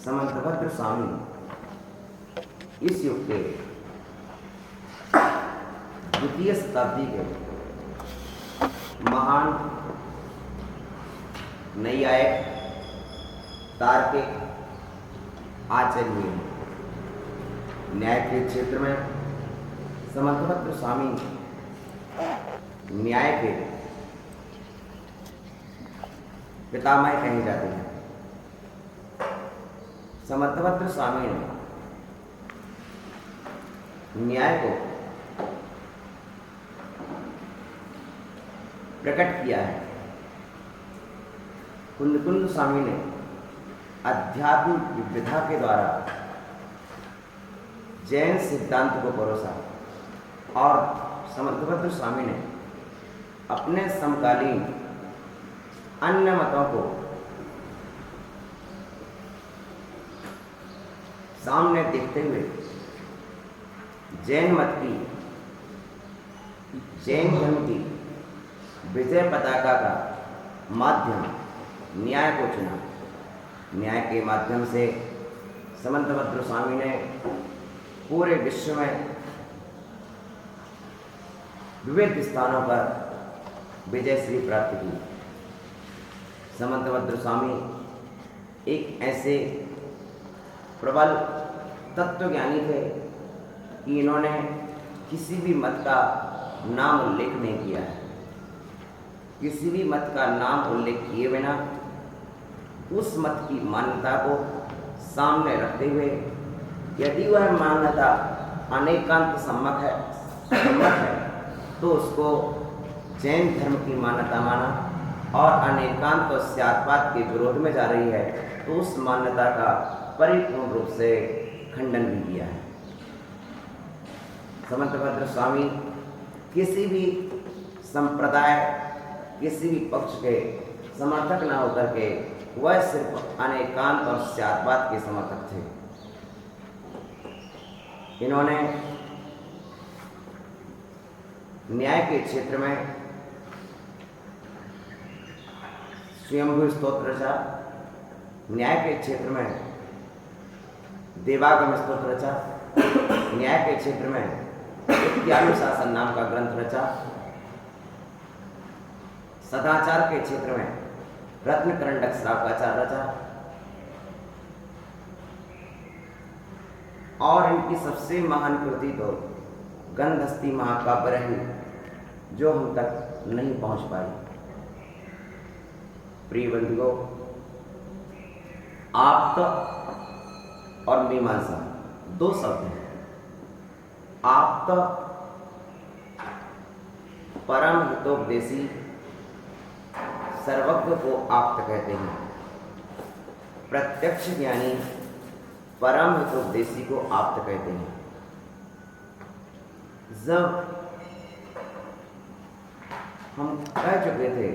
समंतभद्र स्वामी इस युग के द्वितीय शताब्दी के महान नैयायिक तार्किक आचार्य हुए हैं। न्याय के क्षेत्र में समंतभद्र स्वामी न्याय के पितामह कहे जाते हैं। समंतभद्र स्वामी ने न्याय को प्रकट किया है। कुंद स्वामी ने अध्यात्म विविधता के द्वारा जैन सिद्धांत को परोसा और समंतभद्र स्वामी ने अपने समकालीन अन्य मतों को सामने देखते हुए जैन मत की, जैन धर्म की विजय पताका का माध्यम न्याय को चुना। न्याय के माध्यम से समंतभद्र स्वामी ने पूरे विश्व में विविध स्थानों पर विजयश्री प्राप्त की। समंतभद्र स्वामी एक ऐसे प्रबल तत्वज्ञानी थे कि इन्होंने किसी भी मत का नाम उल्लेख नहीं किया है। किसी भी मत का नाम उल्लेख किए बिना उस मत की मान्यता को सामने रखते हुए यदि वह मान्यता अनेकांत सम्मत है तो उसको जैन धर्म की मान्यता माना और अनेकांत और स्यात्वाद के विरोध में जा रही है तो उस मान्यता का परिपूर्ण रूप से खंडन भी किया है। समंतभद्र स्वामी किसी भी संप्रदाय, किसी भी पक्ष के समर्थक न होकर के वह सिर्फ अनेकांत और स्यात्वाद के समर्थक थे। इन्होंने न्याय के क्षेत्र में स्वयंभू स्तोत्र रचा, न्याय के क्षेत्र में देवागम स्तोत्र रचा, न्याय के क्षेत्र में इत्यानुशासन नाम का ग्रंथ रचा, सदाचार के क्षेत्र में रत्नकरंडक श्रावकाचार रचा और इनकी सबसे महान कृति तो गंधस्थी महाकाव्य रही जो हम तक नहीं पहुंच पाई। प्रिय बंधुओं, आप्त और मीमांसा दो शब्द हैं। आप्त परम हितोपदेशी सर्वज्ञ को आप्त कहते हैं। प्रत्यक्ष ज्ञानी परम हितोपदेशी को आप्त कहते हैं। जब हम कह चुके थे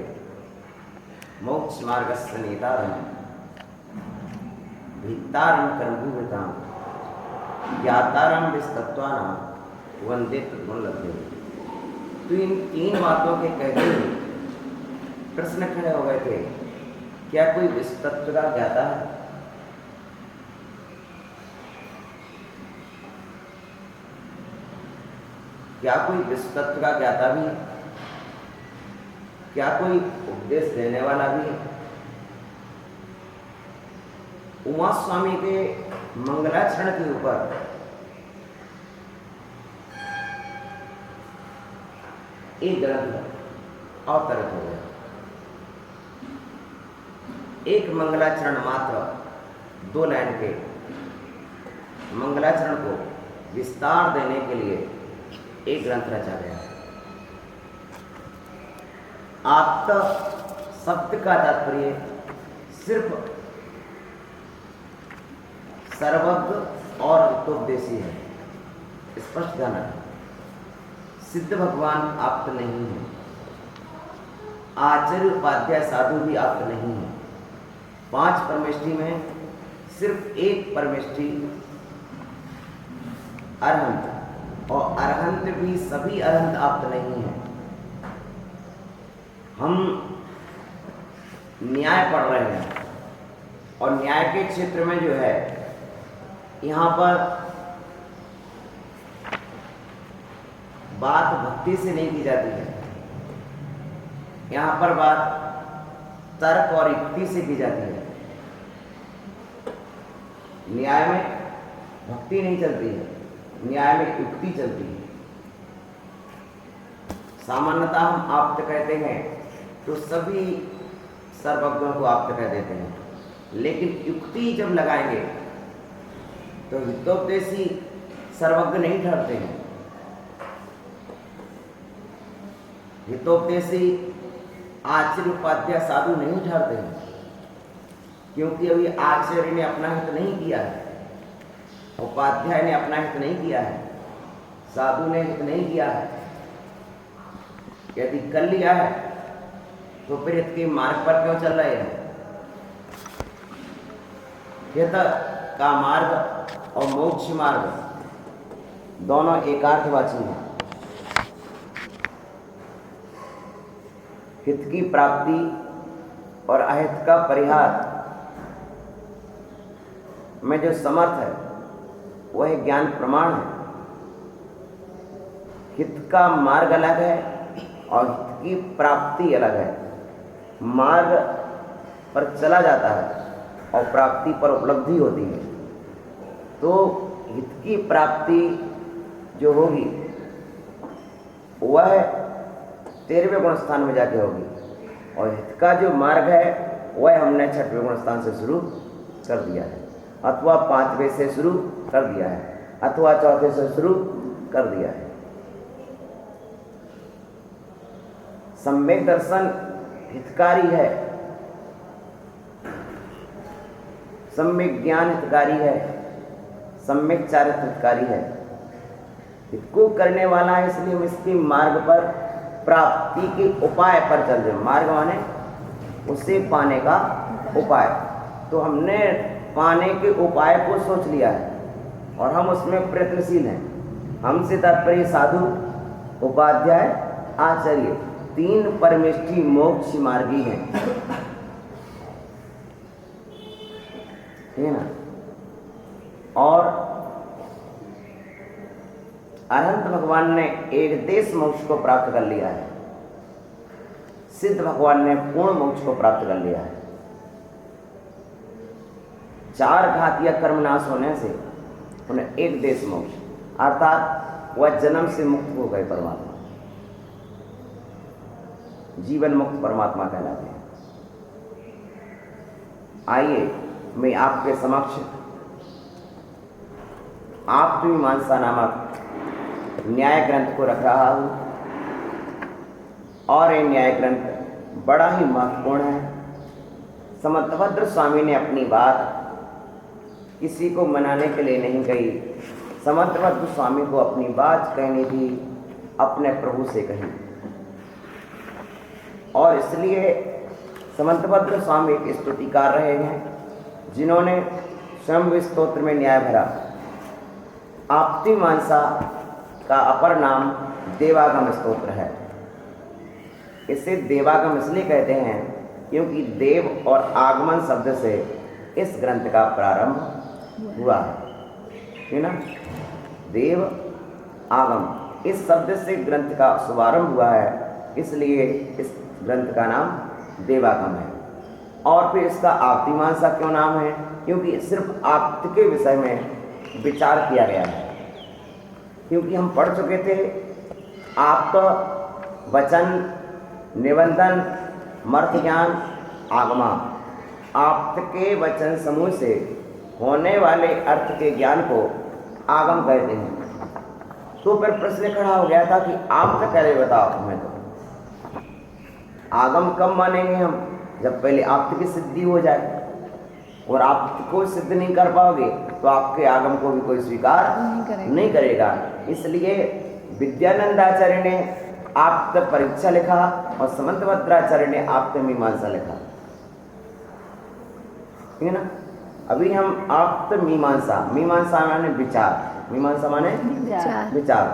मोक्ष मार्गस्य नेतारं भित्तारं कर्मभूमितां ज्ञातारं विस्तत्वानां वंदे तद्गुणलब्धे, तो इन तीन बातों के कहते हुए प्रश्न खड़े हो गए थे, क्या कोई विस्तत्व का ज्ञाता है? क्या कोई विस्तत्व का ज्ञाता भी है? क्या कोई उपदेश देने वाला भी है? उमा स्वामी के मंगलाचरण के ऊपर एक ग्रंथ अवतरित हो गया। एक मंगलाचरण मात्र 2 लाइन के मंगलाचरण को विस्तार देने के लिए एक ग्रंथ रचा गया। आप्त शब्द का तात्पर्य सिर्फ सर्वज्ञ और हितोपदेशी है। स्पष्ट ध्यान रखें, सिद्ध भगवान आप्त नहीं है, आचार्य उपाध्याय साधु भी आप्त नहीं है। 5 परमेष्ठी में सिर्फ एक परमेष्ठी अरहंत, और अरहंत भी सभी अरहंत आप्त नहीं है। हम न्याय पढ़ रहे हैं और न्याय के क्षेत्र में जो है यहाँ पर बात भक्ति से नहीं की जाती है, यहाँ पर बात तर्क और युक्ति से की जाती है। न्याय में भक्ति नहीं चलती है, न्याय में युक्ति चलती है। सामान्यतः हम आप्त कहते हैं तो सभी सर्वज्ञों को आप्त कह देते हैं, लेकिन युक्ति जब लगाएंगे तो हितोपदेशी सर्वज्ञ नहीं ठहरते हैं। हितोपदेशी आचार्य उपाध्याय साधु नहीं ठहरते हैं, क्योंकि अभी आचार्य ने अपना हित नहीं किया है, उपाध्याय ने अपना हित नहीं किया है, साधु ने हित नहीं किया है। यदि कर लिया है तो फिर हित के मार्ग पर क्यों चल रहे हैं? हित का मार्ग और मोक्ष मार्ग दोनों एकार्थवाची हैं। हित की प्राप्ति और अहित का परिहार में जो समर्थ है वह ज्ञान प्रमाण है। हित का मार्ग अलग है और हित की प्राप्ति अलग है। मार्ग पर चला जाता है और प्राप्ति पर उपलब्धि होती है। तो हित की प्राप्ति जो होगी वह 13वें गुण स्थान में जाके होगी, और हित का जो मार्ग है वह हमने 6वें गुण स्थान से शुरू कर दिया है, अथवा 5वें से शुरू कर दिया है, अथवा 4थे से शुरू कर दिया है। सम्यक दर्शन हितकारी है, सम्यक ज्ञान हितकारी है, सम्यक चारित्र हितकारी है। हित को करने वाला है, इसलिए हम इसके मार्ग पर प्राप्ति के उपाय पर चल रहे। मार्ग माने उसे पाने का उपाय। तो हमने पाने के उपाय को सोच लिया है और हम उसमें प्रयत्नशील हैं। हमसे तात्पर्य साधु, उपाध्याय, आचार्य 3 परमेष्ठी मोक्ष मार्गी हैं, ठीक है ना। और अनंत भगवान ने एक देश मोक्ष को प्राप्त कर लिया है, सिद्ध भगवान ने पूर्ण मोक्ष को प्राप्त कर लिया है। 4 घात या कर्मनाश होने से उन्हें एक देश मोक्ष, अर्थात वह जन्म से मुक्त हो गए, परमात्मा जीवन मुक्त परमात्मा कहलाते हैं। आइए मैं आपके समक्ष आत्ममीमांसा नामक न्याय ग्रंथ को रख रहा हूं, और ये न्याय ग्रंथ बड़ा ही महत्वपूर्ण है। समर्थभद्र स्वामी ने अपनी बात किसी को मनाने के लिए नहीं कही, समर्थभद्र स्वामी को अपनी बात कहनी थी, अपने प्रभु से कही। और इसलिए समर्थभद्र स्वामी एक स्तुतिकार रहे हैं, जिन्होंने स्वयं स्तोत्र में न्याय भरा। आप्तिमीमांसा का अपर नाम देवागम स्तोत्र है। इसे देवागम इसलिए कहते हैं क्योंकि देव और आगमन शब्द से इस ग्रंथ का प्रारंभ हुआ है ना। देव आगम इस शब्द से ग्रंथ का शुभारंभ हुआ है, इसलिए इस ग्रंथ का नाम देवागम है। और फिर इसका आप्तिमीमांसा क्यों नाम है? क्योंकि सिर्फ आप्त के विषय में विचार किया गया है। क्योंकि हम पढ़ चुके थे आप्त, वचन, निबंधन, मर्थ ज्ञान, आगमा। आप्त के वचन समूह से होने वाले अर्थ के ज्ञान को आगम कहते हैं। तो फिर प्रश्न खड़ा हो गया था कि आप्त कैसे बताओ हमें। तो आगम कब मानेंगे हम? जब पहले आप्त की सिद्धि हो जाए, और आप को सिद्ध नहीं कर पाओगे तो आपके आगम को भी कोई स्वीकार नहीं करेगा। इसलिए विद्यानंदाचार्य ने आप्त परीक्षा लिखा और समंतभद्राचार्य ने आप्तमीमांसा लिखा, ठीक है ना। अभी हम आप्तमीमांसा, मीमांसा माने विचार, मीमांसा माने विचार,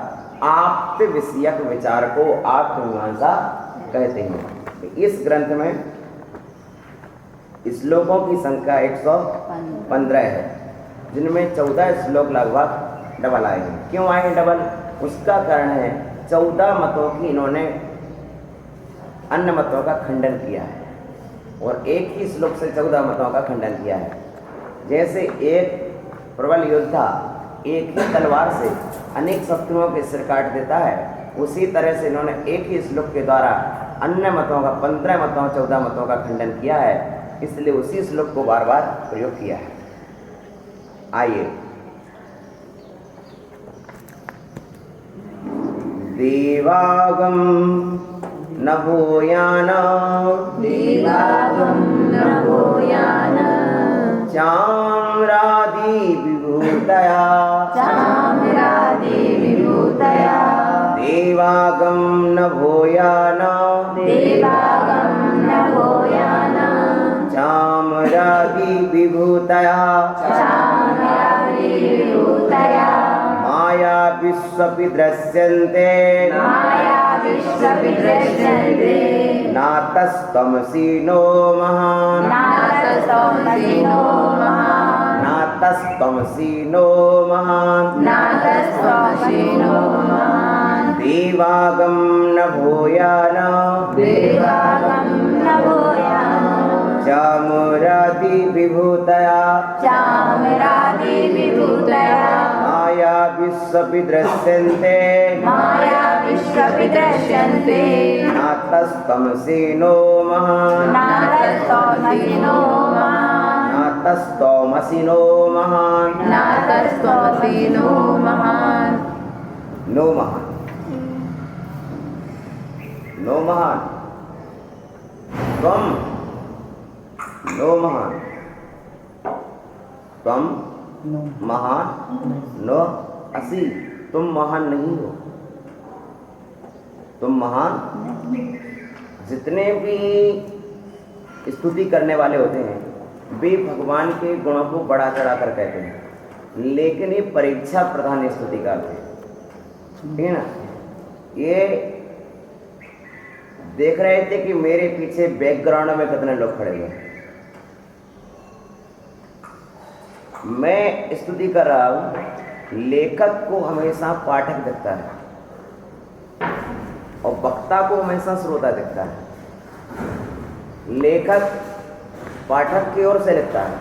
आप्त विषयक विचार को आप्तमीमांसा कहते हैं। इस ग्रंथ में श्लोकों की संख्या 115 है, जिनमें 14 श्लोक लगभग डबल आए हैं। क्यों आए हैं डबल? उसका कारण है 14 मतों की इन्होंने अन्य मतों का खंडन किया है और एक ही श्लोक से 14 मतों का खंडन किया है। जैसे एक प्रबल योद्धा एक ही तलवार से अनेक शत्रुओं के सिर काट देता है, उसी तरह से इन्होंने एक ही श्लोक के द्वारा अन्य मतों का 15 मतों 14 मतों का खंडन किया है, इसलिए उसी श्लोक को बार बार प्रयोग किया है। आइए, देवागम नभोयान चाम्रादि विभूतया देवागम नभोयान चाम्रादि विभूतया माया विश्वपि दृश्यन्ते नातस्तमसि नो महान् नातस्तमसि नो महान् देवागम नभोयान चामुरादि विभूतया माया विश्वपि दृश्यन्ते नातस्तमसि नो महान् नातस्तमसि नो महान् नो महान् नो महान् त्वं नो महान् त्वं महान नो असि, तुम महान नहीं हो। तुम महान, जितने भी स्तुति करने वाले होते हैं वे भगवान के गुणों को बढ़ा चढ़ा कर कहते हैं, लेकिन ये परीक्षा प्रधान स्तुति करते हैं, ठीक है ना। ये देख रहे थे कि मेरे पीछे बैकग्राउंड में कितने लोग खड़े हुए। मैं स्तुति कर रहा हूं, लेखक को हमेशा पाठक दिखता है और वक्ता को हमेशा श्रोता दिखता है। लेखक पाठक की ओर से लिखता है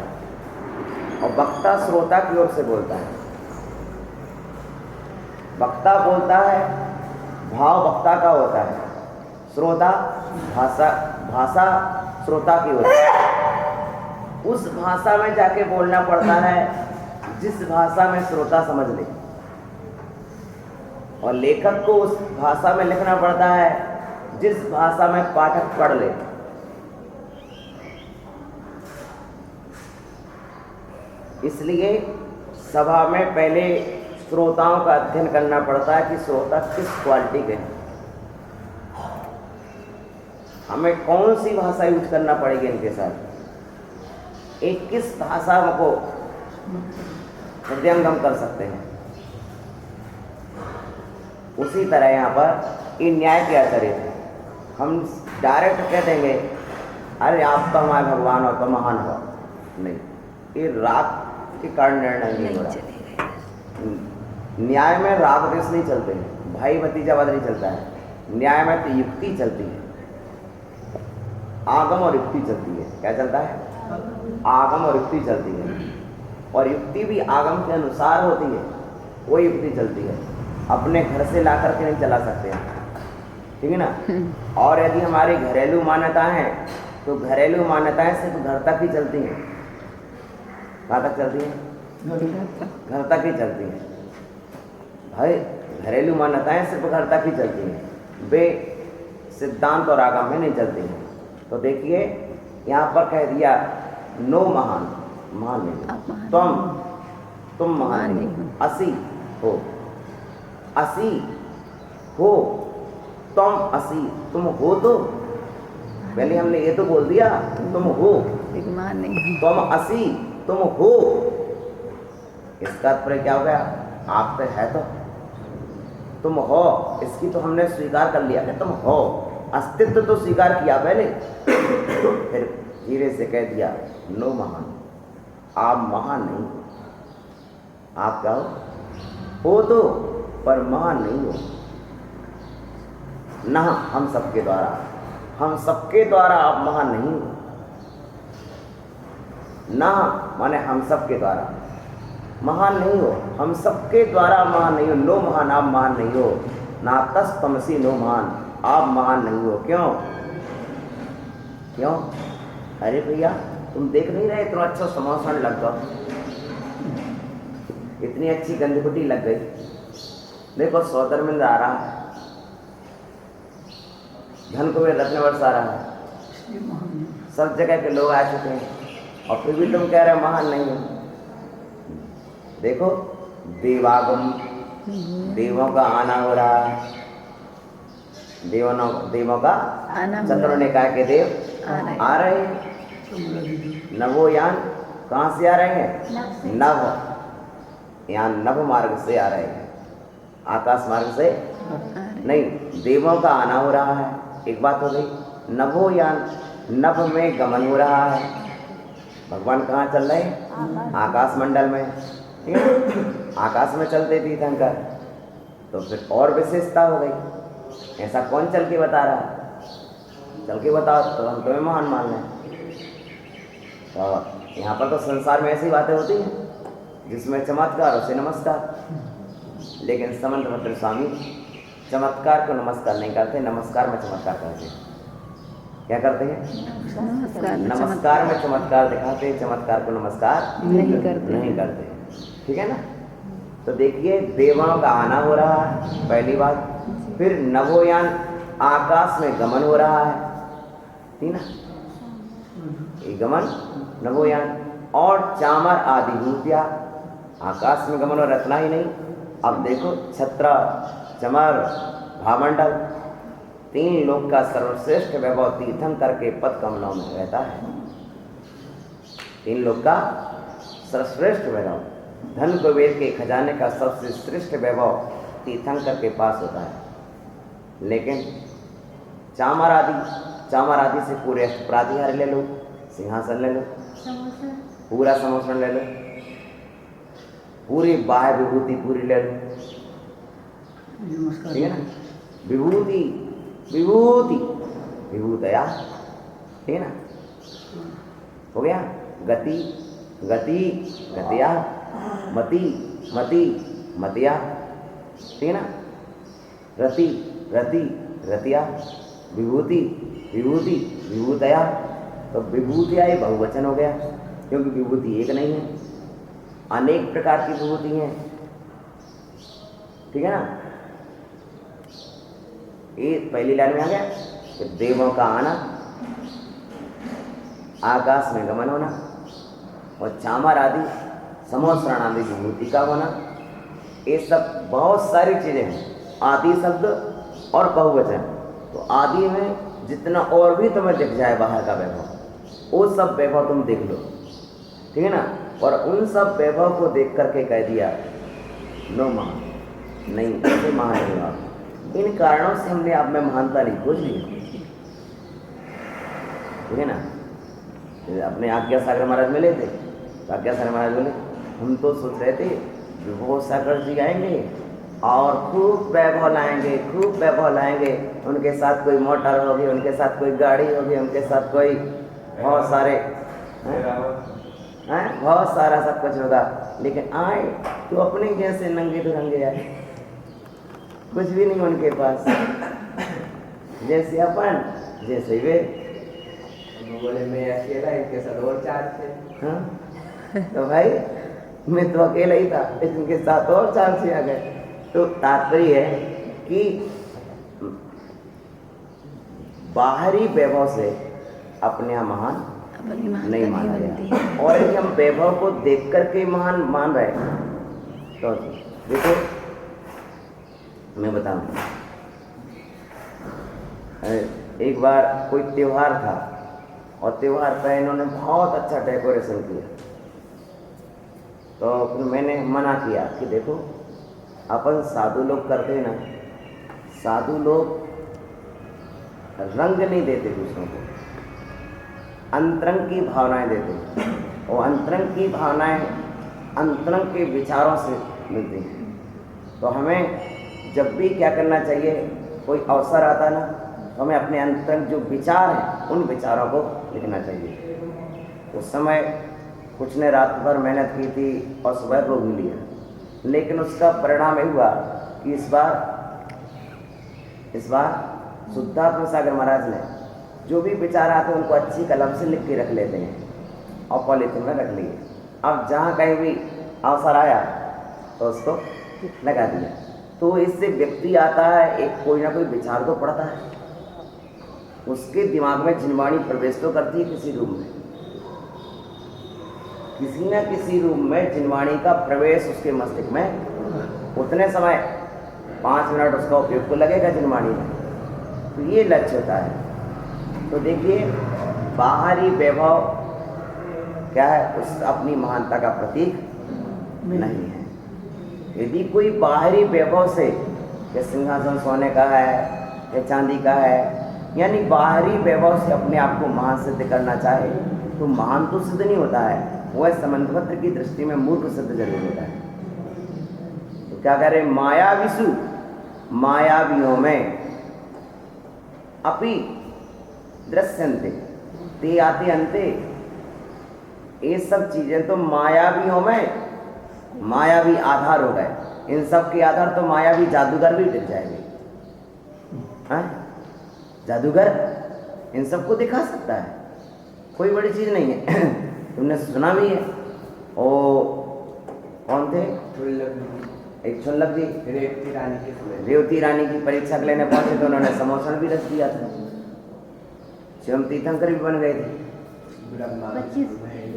और वक्ता श्रोता की ओर से बोलता है। वक्ता बोलता है, भाव वक्ता का होता है, श्रोता भाषा श्रोता की होती है। उस भाषा में जाके बोलना पड़ता है जिस भाषा में श्रोता समझ ले, और लेखक को उस भाषा में लिखना पड़ता है जिस भाषा में पाठक पढ़ ले। इसलिए सभा में पहले श्रोताओं का अध्ययन करना पड़ता है कि श्रोता किस क्वालिटी के हैं, हमें कौन सी भाषा यूज करना पड़ेगी इनके साथ, एक किस भाषा को हृदयंगम कर सकते हैं। उसी तरह यहाँ पर ये न्याय के आधारित है। हम डायरेक्ट कह देंगे अरे आप तो हमारे भगवान हो, तो महान हो, नहीं, ये राग के कारण निर्णय नहीं हो रहा। न्याय में राग देश नहीं चलते हैं, भाई भतीजावाद नहीं चलता है। न्याय में तो युक्ति चलती है, आगम और युक्ति चलती है। क्या चलता है? आगम और युक्ति चलती है, और युक्ति भी आगम के अनुसार होती है, वो युक्ति चलती है। अपने घर से ला करके नहीं चला सकते हैं, ठीक है ना। और यदि हमारी घरेलू मान्यताएं हैं तो घरेलू मान्यताएं सिर्फ घर तक ही चलती हैं। कहाँ तक चलती हैं? घर तक ही चलती हैं भाई। घरेलू मान्यताएं सिर्फ घर तक ही चलती हैं, वे सिद्धांत और आगम में नहीं चलती हैं। तो देखिए यहाँ पर कह दिया नो महान, महान नहीं, तुम महान नहीं, असि हो, असि हो, तुम असि, तुम हो। तो पहले हमने ये तो बोल दिया तुम हो, तुम असि, तुम हो। इसका तात्पर्य क्या हो गया? आप पे है तो तुम हो, इसकी तो हमने स्वीकार कर लिया कि तुम हो, अस्तित्व तो स्वीकार किया पहले, फिर धीरे से कह दिया, नो महान, आप महान नहीं हो। आप क्या हो तो, पर महान नहीं हो। ना हम सबके द्वारा आप महान नहीं हो। ना माने हम सबके द्वारा महान नहीं हो, हम सबके द्वारा महान नहीं हो। नो महान, आप महान नहीं हो। ना तस तमसी नो महान, आप महान नहीं हो। क्यों? अरे भैया, तुम देख नहीं रहे इतना अच्छा समोसा लग गया, इतनी अच्छी गंदगुटी लग गई, देखो सौदरमिंद आ रहा है, धन को भी रत्न बरसा रहा है, सब जगह के लोग आ चुके हैं, और फिर भी तुम कह रहे महान नहीं हो। देखो देवागम, देवों का आना हो रहा है, देवों का चतुर्निकाय के देव आ रहे हैं। नवोयान कहाँ से आ रहे हैं? नभ, यहाँ नभ मार्ग से आ रहे हैं, आकाश मार्ग से नहीं। देवों का आना हो रहा है, एक बात हो गई। नभोयान, नभ में गमन हो रहा है। भगवान कहाँ चल रहे हैं? आकाश मंडल में, ठीक है? आकाश में चलते तीर्थंकर, तो फिर और विशेषता हो गई। ऐसा कौन चल के बता रहा? चल के बताओ तो हम तुम्हें महान मान लें। तो यहाँ पर तो संसार में ऐसी बातें होती हैं जिसमें चमत्कार उसे नमस्कार, लेकिन समंत भद्र स्वामी चमत्कार को नमस्कार नहीं करते, नमस्कार में चमत्कार करते हैं। क्या करते हैं? नमस्कार में चमत्कार दिखाते हैं, चमत्कार को नमस्कार नहीं करते। ठीक है ना? तो देखिए देवों का आना हो रहा है, पहली बात। फिर नभोयान, आकाश में गमन हो रहा है, ठीक ना? ये गमन नभोयान। और चामर आदि भूतिया, आकाश में गमन और रत्ना ही नहीं, अब देखो छत्र, चमर, भामंडल, तीन लोक का सर्वश्रेष्ठ वैभव तीर्थंकर के पद कमलों में रहता है। तीन लोक का सर्वश्रेष्ठ वैभव, धन कुबेर के खजाने का सबसे श्रेष्ठ वैभव तीर्थंकर के पास होता है। लेकिन चामर आदि से पूरे अष्टप्रातिहार ले लो, सिंहासन ले लो, पूरा समोसन ले लो, पूरी बाह्य विभूति पूरी ले लो, ठीक है ना? विभूति विभूतया, ठीक है ना? हो गया। गतिया, मतिया, ठीक है ना? रतिया, विभूतया। तो विभूतिया ही बहुवचन हो गया, क्योंकि विभूति एक नहीं है, अनेक प्रकार की विभूति हैं, ठीक है ना? ये पहली लाइन में आ गया कि देवों का आना, आकाश में गमन होना, और चामर आदि समोसरण आदि विभूति का होना, ये सब बहुत सारी चीजें हैं। आदि शब्द और बहुवचन, तो आदि में जितना और भी तुम्हें दिख जाए बाहर का वैभव, वो सब वैभव तुम देख लो, ठीक है ना? और उन सब वैभव को देख करके कह दिया नो महान नहीं, ऐसे महान नहीं आप। इन कारणों से हमने आप में महानता नहीं खोज ली, ठीक है ना? अपने आज्ञा सागर महाराज मिले थे, तो आज्ञा सागर महाराज बोले हम तो सोच रहे थे विभो सागर जी आएंगे और खूब वैभव लाएंगे, उनके साथ कोई मोटर होगी, उनके साथ कोई गाड़ी होगी, उनके साथ कोई बहुत सारे बहुत सारा सब कुछ होगा। लेकिन आए तो अपने जैसे नंगे दुरंगे आए, कुछ भी नहीं उनके पास, जैसे अपन जैसे वे। बोले मैं अकेला, इनके साथ और चार थे। हाँ, तो भाई मैं तो अकेला ही था, इनके साथ और चार से आ गए। तो तात्पर्य है कि बाहरी वैभव से अपने यहाँ महान नहीं माना गया, और यदि हम वैभव को देख करके महान मान रहे तो देखो मैं बताऊं, एक बार कोई त्योहार था और त्योहार पर इन्होंने बहुत अच्छा डेकोरेशन किया, तो फिर मैंने मना किया कि देखो अपन साधु लोग करते हैं ना, साधु लोग रंग नहीं देते दूसरों को, अंतरंग की भावनाएं देते हैं, और अंतरंग की भावनाएं अंतरंग के विचारों से मिलती हैं। तो हमें जब भी क्या करना चाहिए, कोई अवसर आता ना, तो हमें अपने अंतरंग जो विचार हैं उन विचारों को लिखना चाहिए। उस समय कुछ ने रात भर मेहनत की थी और सुबह रोग लिया, लेकिन उसका परिणाम ये हुआ कि इस बार शुद्धात्म सागर महाराज ने जो भी विचार आते हैं उनको अच्छी कलम से लिख के रख लेते हैं और पॉलिथीन में रख लिए। अब जहाँ कहीं भी अवसर आया तो उसको लगा दिया। तो इससे व्यक्ति आता है, एक कोई ना कोई विचार तो पड़ता है, उसके दिमाग में जिनवाणी प्रवेश तो करती है किसी रूप में, किसी न किसी रूप में जिनवाणी का प्रवेश उसके मस्तिष्क में, उतने समय 5 मिनट उसका उपयोग तो लगेगा जिनवाणी में। तो ये लक्ष्य होता है। तो देखिए, बाहरी वैभव क्या है, उस अपनी महानता का प्रतीक नहीं है। यदि कोई बाहरी वैभव से, या सिंहासन सोने का है या चांदी का है, यानी बाहरी वैभव से अपने आप को महान सिद्ध करना चाहे, तो महान तो सिद्ध नहीं होता है, वह संबंधपत्र की दृष्टि में मूर्ख सिद्ध जरूर होता है। तो क्या कह रहे, मायाविषु, मायावियों में अपि दृश्यन्ते ते आते अंते, ये सब चीजें तो मायावियों में मायावी आधार हो गए। इन सब के आधार तो मायावी जादूगर भी टिक जाएंगे। जादूगर इन सबको दिखा सकता है, कोई बड़ी चीज नहीं है। तुमने सुना भी है, ओ कौन थे, एक छुल्लक जी रेवती रानी की परीक्षा लेने पहुंचे तो उन्होंने समोसन भी रख दिया था। शिवम तीर्थंकर भी बन गए थे,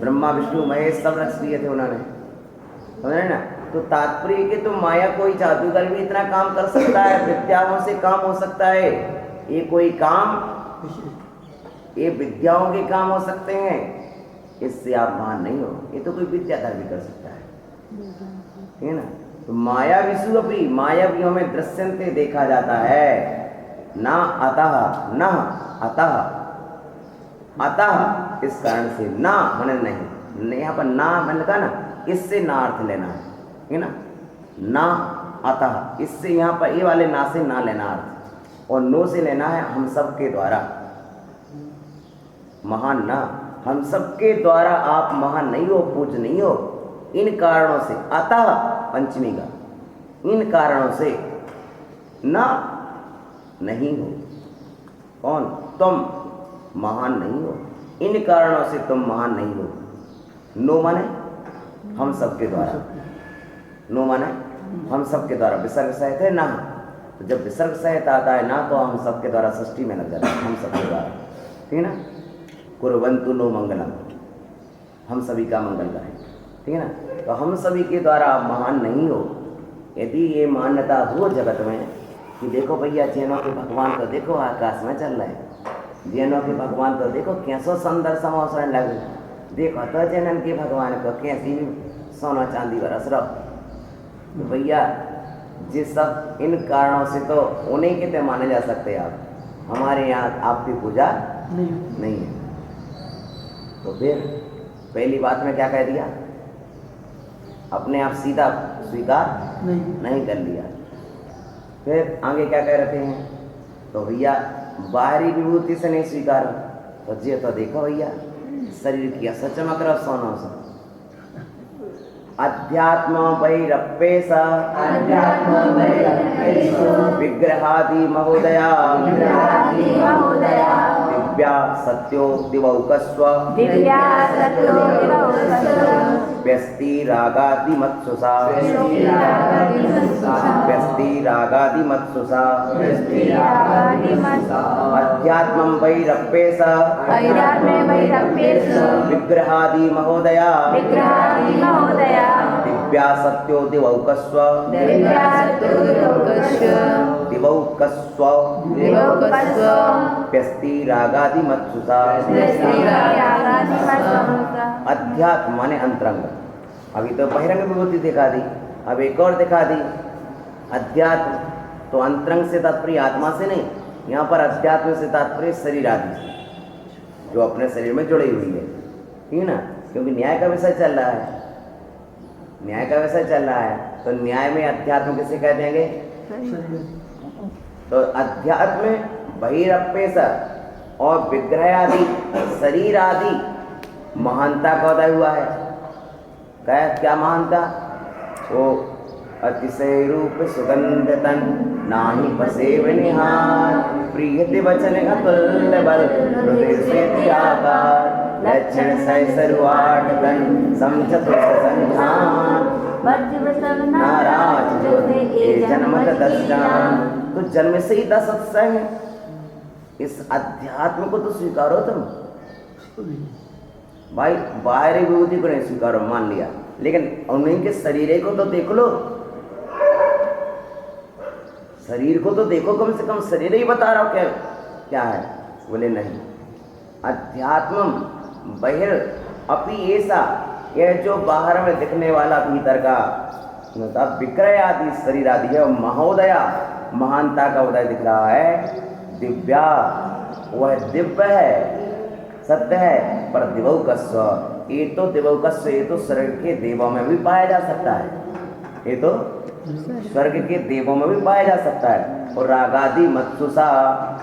ब्रह्मा विष्णु महेश सब रख दिए थे उन्होंने, समझे ना। तो तात्पर्य के तो माया कोई जादूगर भी इतना काम कर सकता है, विद्याओं से काम हो सकता है। ये कोई काम, ये विद्याओं के काम हो सकते हैं, इससे आप महान नहीं हो। ये तो कोई विद्याधर भी कर सकता है, ठीक है ना। तो माया विषु अपनी, मायावियों में दृश्यन्ते देखा जाता है। ना अतः, न अतः, अतः इस कारण से, ना माने नहीं, यहाँ पर ना मन का ना, इससे ना अर्थ लेना है ना। ना अतः, इससे यहाँ पर ये वाले ना से ना लेना अर्थ, और नो से लेना है हम सब के द्वारा महान ना, हम सब के द्वारा आप महान नहीं हो, पूज्य नहीं हो। इन कारणों से, अतः पंचमी का, इन कारणों से ना नहीं हो। कौन, तुम महान नहीं हो, इन कारणों से तुम महान नहीं हो। नो माने हम सबके द्वारा, नो माने हम सबके द्वारा। विसर्ग सहित है ना, तो जब विसर्ग सहित आता है ना, तो हम सबके द्वारा षष्ठी में लग जाता है, हम सबके द्वारा, ठीक है ना। कुर्वन्तु नो मंगलम, हम सभी का मंगल करें, ठीक है ना। तो हम सभी के द्वारा आप महान नहीं हो। यदि ये मान्यता हो जगत में कि देखो भैया, जैनों के भगवान तो देखो आकाश में चल रहे हैं, जैनों के भगवान तो देखो कैसो सुंदर समोसन लगे, देखो तो जैनन के भगवान को कैसी सोना चांदी बरस रहा। तो भैया जिस सब इन कारणों से तो उन्हीं के ते माने जा सकते हैं आप, हमारे यहाँ आपकी पूजा नहीं है। तो फिर पहली बात में क्या कह दिया, अपने आप सीधा स्वीकार नहीं कर लिया। फिर आगे क्या कह रहे हैं, तो भैया बाहरी विभूति से नहीं स्वीकार, तो जी तो देखो भैया शरीर की असर चमक रहा सोना सा। अध्यात्म वैरप्येश विग्रहादि महोदया दिव्या सत्यो दिवौकस्व व्यस्ति रागादि मत्सुषा व्यस्ति रागादि मत्सुषा अध्यात्मं वैरप्येश विग्रहादि महोदया दिव्या सत्यो दिवौकस्व व्यस्ति रागादि मत्सुषा। अध्यात्म माने अंतरंग, अभी तो बहिरंग विभूति दिखा दी, अब एक और दिखा दी अध्यात्म। तो अंतरंग से तात्पर्य आत्मा से नहीं, यहाँ पर अध्यात्म से तात्पर्य शरीर आदि से। जो अपने शरीर में जुड़ी हुई है, ठीक है ना, क्योंकि न्याय का विषय चल रहा है, न्याय का विषय चल रहा है, तो न्याय में अध्यात्म किसे कह देंगे? तो अध्यात्म में बहिरप्येश और विग्रह आदि शरीर आदि महानता का उदय हुआ है। क्या महानता? वो अतिशय रूप सुगंध तन नाही पसेव निहार, प्रियति वचन अतुल्य बल हृदय से आकार, लक्षण सय सर्वाठ तन समझत संधान, नाराज जो थे ए जन्मत दस जान। तो जन्म से ही 10 सत्संग है। इस अध्यात्म को तो स्वीकारो तुम भाई, बाहरी विभूति को नहीं स्वीकारो, मान लिया, लेकिन उन्हीं के शरीर को तो देख लो, शरीर को तो देखो, कम से कम शरीर ही बता रहा हो क्या क्या है। बोले नहीं, अध्यात्म बहिर अपि ऐसा, यह जो बाहर में दिखने वाला भीतर का विक्रय आदि शरीर आदि है, महोदया महानता का उदय दिख रहा है। दिव्या वह दिव्य है, सत्य है, पर दिवौकस्व, ये तो दिवौकस्व, ये तो स्वर्ग के देवों में भी पाया जा सकता है, ये तो स्वर्ग के देवों में भी पाया जा सकता है। और रागादि मत्सुसा,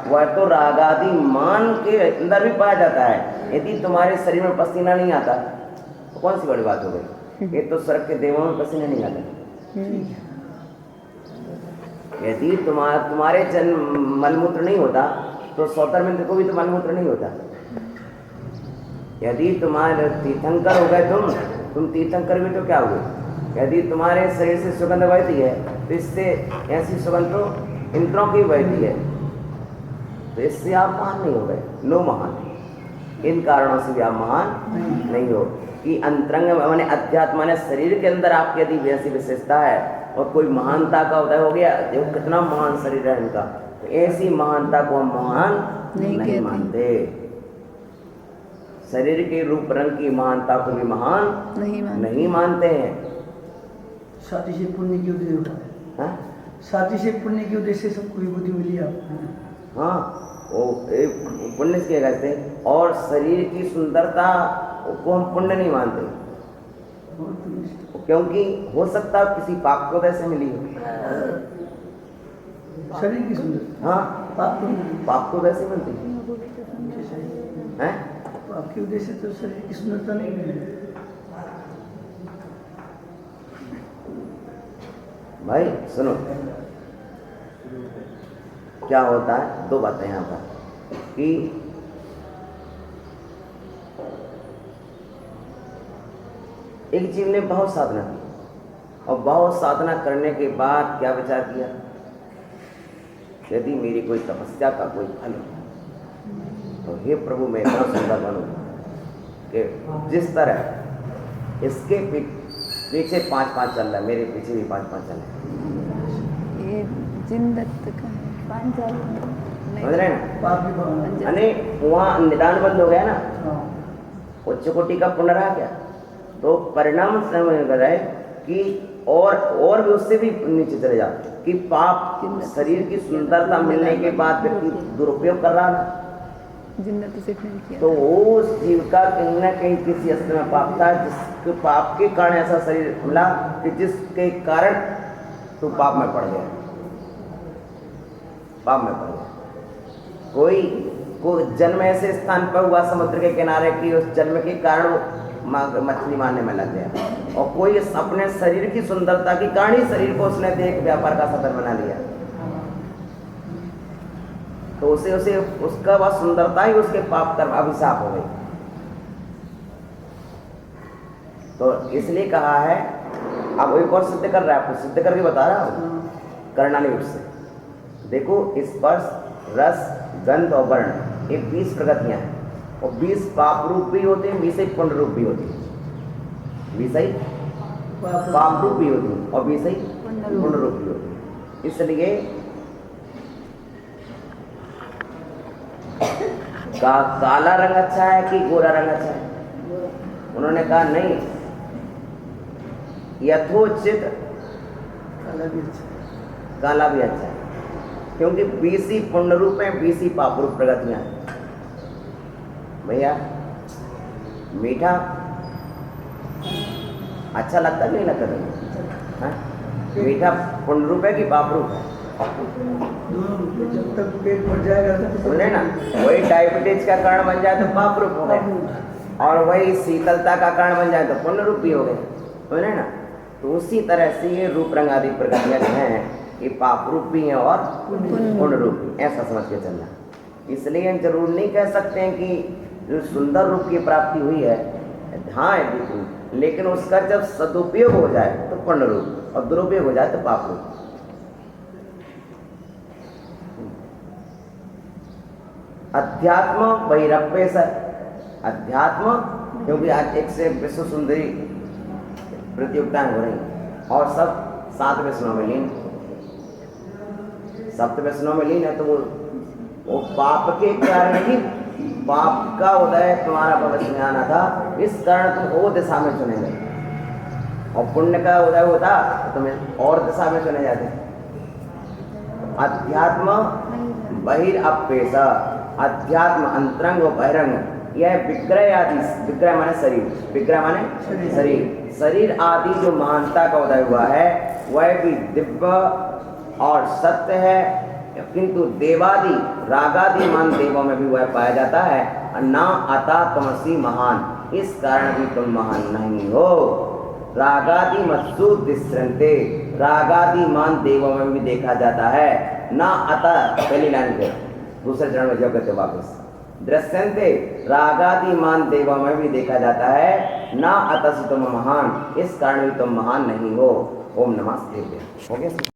वह तो रागादि मान के अंदर भी पाया जाता है। यदि तुम्हारे शरीर में पसीना नहीं आता तो कौन सी बड़ी बात हो गई? ये तो स्वर्ग के देवों में पसीना नहीं आता। यदि तुम्हारे जन्म मलमूत्र नहीं होता तो सौतरमिंद को भी तो मलमूत्र नहीं होता। यदि तुम्हारे तीर्थंकर हो गए तुम तीर्थंकर भी तो क्या हुए? यदि तुम्हारे शरीर से सुगंध बहती है तो इससे ऐसी सुगंध तो इंद्रों की बहती है, तो इससे आप महान नहीं हो गए, नो महान। इन कारणों से भी आप महान नहीं हो कि अंतरंग माने अध्यात्म माने शरीर के अंदर आपकी यदि वैसी विशेषता है और कोई महानता का उदय हो गया, देखो कितना महान शरीर है इनका, तो ऐसी महानता को हम महान नहीं मानते। शरीर के रूप रंग की महानता को भी महान नहीं मानते हैं। शादी से पुण्य की उद्देश्य होता है, शादी से पुण्य की उद्देश्य से सबको विभूति मिली आपको। हाँ, वो पुण्य से कहते हैं, और शरीर की सुंदरता को हम पुण्य नहीं मानते, क्योंकि हो सकता है किसी पाप को वैसे मिली हो। शरीर की सुंदरता, हाँ, पाप को वैसे मिलती है। आपके उद्देश्य तो शरीर की सुंदरता नहीं मिली भाई। सुनो क्या होता है, दो बातें यहाँ पर कि एक जीव ने बहुत साधना की और बहुत साधना करने के बाद क्या विचार किया, यदि मेरी कोई तपस्या का कोई फल हो तो हे प्रभु मैं इतना सुंदर बनूं कि जिस तरह इसके पीछे 5-5 चल रहा है, मेरे पीछे भी 5-5 चल रहा है। ये जिंदत का है, 5 साल समझ रहे हैं? अने वहाँ निदान बंद हो गया ना, उच्च कोटि का पुण्य रहा क्या, तो परिणाम समझ कर रहा है कि और भी उससे भी नीचे चले जा कि पाप शरीर की सुंदरता मिलने के बाद व्यक्ति दुरुपयोग कर रहा ना, तो उस जीव का कहीं ना कहीं किसी अस्त्र में पाप था, जिसके पाप के कारण ऐसा शरीर मिला कि जिसके कारण तो पाप में पड़ गया, पाप में पड़ गया। कोई जन्म ऐसे स्थान पर हुआ समुद्र के किनारे की उस जन्म के कारण मछली मारने में लग गया, और कोई अपने शरीर की सुंदरता के कारण ही शरीर को उसने देख व्यापार का साधन बना लिया, तो उसे उसका वह सुंदरता ही उसके पाप कर्म अभिशाप हो गई। तो इसलिए कहा है, अब एक और सिद्ध कर रहा है, आपको सिद्ध करके बता रहा हूँ कर्णानुयुक्त से। देखो स्पर्श रस गंध और वर्ण, ये 20 प्रगतियां हैं, और 20 पाप रूप भी होते हैं, 20 पुण्य रूप भी होते हैं। 20 पाप रूप भी होती हैं और 20 पुण्य रूप भी होती हैं। इसलिए काला रंग अच्छा है कि गोरा रंग अच्छा है? उन्होंने कहा नहीं, यथोचित काला भी अच्छा है, क्योंकि 20 पुण्य रूप में 20 पाप रूप प्रगतियां हैं। भैया मीठा अच्छा लगता कि नहीं लगता तुम्हें? हाँ? मीठा पुण्य रूप है कि पाप रूप है? दोनों, जब तक पेट भर जाएगा तब तक सुने ना, वही डायबिटीज का कारण बन जाए तो पाप रूप हो गए, और वही शीतलता का कारण बन जाए तो पुण्य रूप भी हो गए। सुने ना, तो उसी तरह से ये रूप रंग आदि प्रकृतियां जो हैं ये पाप रूप भी हैं और पुण्य रूप भी, ऐसा समझ के चलना। इसलिए हम जरूर नहीं कह सकते हैं कि जो सुंदर रूप की प्राप्ति हुई है, हाँ है दिव्य रूप, लेकिन उसका जब सदुपयोग हो जाए तो पुण्य रूप और दुरुपयोग हो जाए तो पाप रूप। अध्यात्म वैरप्य सर, अध्यात्म, क्योंकि आज एक से विश्व सुंदरी प्रतियोगिताएं हो रही और सब 7 वैष्णव में लीन, 7 वैष्णव में लीन है, तो वो पाप के कारण ही, पाप का उदय तुम्हारा भविष्य में आना था, इस कारण तुम वो दिशा में चुने गए, और पुण्य का उदय होता तो तुम्हें और दिशा में चुने जाते। अध्यात्म बहिरअप्येष, अध्यात्म अंतरंग व बहिरंग, यह विग्रह आदि, विग्रह माने शरीर, विग्रह माने शरीर, शरीर आदि जो महानता का उदय हुआ है वह भी दिव्य और सत्य है, किंतु देवादि रागादि मान देवों में भी वह पाया जाता है। ना अता तमसी महान, इस कारण भी तुम महान नहीं हो। रागादि मत्सु दृश्यन्ते, रागादि मान देवों में भी देखा जाता है। ना अता, पहली लाइन पे दूसरे चरण में जो कहते वापस, दृश्यन्ते रागादि मान देवों में भी देखा जाता है। ना अतः तुम महान, इस कारण भी तुम महान नहीं हो। ओम नमः शिवाय। हो गया।